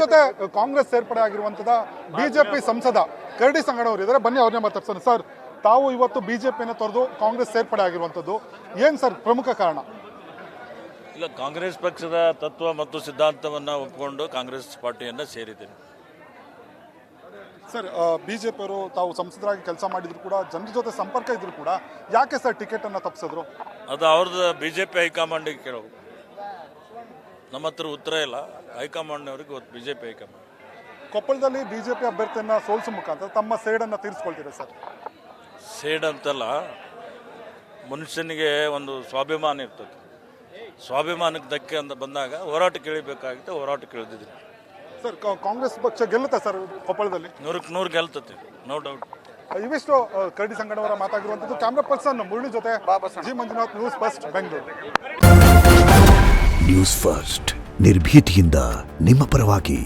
ಜೊತೆ ಕಾಂಗ್ರೆಸ್ ಸೇರ್ಪಡೆ ಆಗಿರುವಂತದ ಬಿಜೆಪಿ ಸಂಸದ ಕರಡಿ ಸಂಗಣ್ಣವರು ಇದ್ದಾರೆ, ಬನ್ನಿ ಅವ್ರನ್ನೇ ಮಾತಾಡ್ಸೋಣ. ಸರ್, ತಾವು ಇವತ್ತು ಬಿಜೆಪಿಯನ್ನು ತೊರೆದು ಕಾಂಗ್ರೆಸ್ ಸೇರ್ಪಡೆ ಆಗಿರುವಂತದ್ದು ಏನು ಸರ್ ಪ್ರಮುಖ ಕಾರಣ? ಇಲ್ಲ, ಕಾಂಗ್ರೆಸ್ ಪಕ್ಷದ ತತ್ವ ಮತ್ತು ಸಿದ್ಧಾಂತವನ್ನು ಒಪ್ಪಿಕೊಂಡು ಕಾಂಗ್ರೆಸ್ ಪಾರ್ಟಿಯನ್ನು ಸೇರಿದ್ದೇನೆ. ಸರ್, ಬಿಜೆಪಿಯವರು ತಾವು ಸಂಸದರಾಗಿ ಕೆಲಸ ಮಾಡಿದ್ರು ಕೂಡ, ಜನರ ಜೊತೆ ಸಂಪರ್ಕ ಇದ್ರು ಕೂಡ, ಯಾಕೆ ಸರ್ ಟಿಕೆಟ್ ಅನ್ನ ತಪ್ಪಿಸಿದ್ರು? ಅದು ಅವ್ರದ್ದು ಬಿಜೆಪಿ ಹೈಕಮಾಂಡಿಗೆ ಕೇಳೋದು, ನಮ್ಮ ಹತ್ರ ಉತ್ತರ ಇಲ್ಲ. ಹೈಕಮಾಂಡ್ನವ್ರಿಗೆ ಗೊತ್ತು, ಬಿಜೆಪಿ ಹೈಕಮಾಂಡ್. ಕೊಪ್ಪಳದಲ್ಲಿ ಬಿಜೆಪಿ ಅಭ್ಯರ್ಥಿಯನ್ನ ಸೋಲಿಸುವ ಮುಖಾಂತರ ತಮ್ಮ ಸೇಡನ್ನು ತೀರಿಸ್ಕೊಳ್ತೀರಾ ಸರ್? ಸೇಡ್ ಅಂತಲ್ಲ, ಮನುಷ್ಯನಿಗೆ ಒಂದು ಸ್ವಾಭಿಮಾನ ಇರ್ತದೆ. ಸ್ವಾಭಿಮಾನಕ್ಕೆ ಧಕ್ಕೆ ಅಂತ ಬಂದಾಗ ಹೋರಾಟಕ್ಕೆ ಇಳಿಬೇಕಾಗುತ್ತೆ, ಹೋರಾಟಕ್ಕೆ ಇಳಿದಿದ್ದೀನಿ. ಸರ್, ಕಾಂಗ್ರೆಸ್ ಪಕ್ಷ ಗೆಲ್ಲುತ್ತಾ ಸರ್ ಕೊಪ್ಪಳದಲ್ಲಿ? 100ಕ್ಕೆ 100 ಗೆಲ್ತತೆ, ನೋ ಡೌಟ್. ಇವಿಷ್ಟು ಕರಡಿ ಸಂಗಣ್ಣವರ ಮಾತಾಗಿರುವಂಥದ್ದು. ಕ್ಯಾಮ್ರಾ ಪರ್ಸನ್ ಮುರಳಿ ಜೊತೆ G Manjunath, news first, Bengaluru. News first, ನಿರ್ಭೀತಿಯಿಂದ ನಿಮ್ಮ ಪರವಾಗಿ.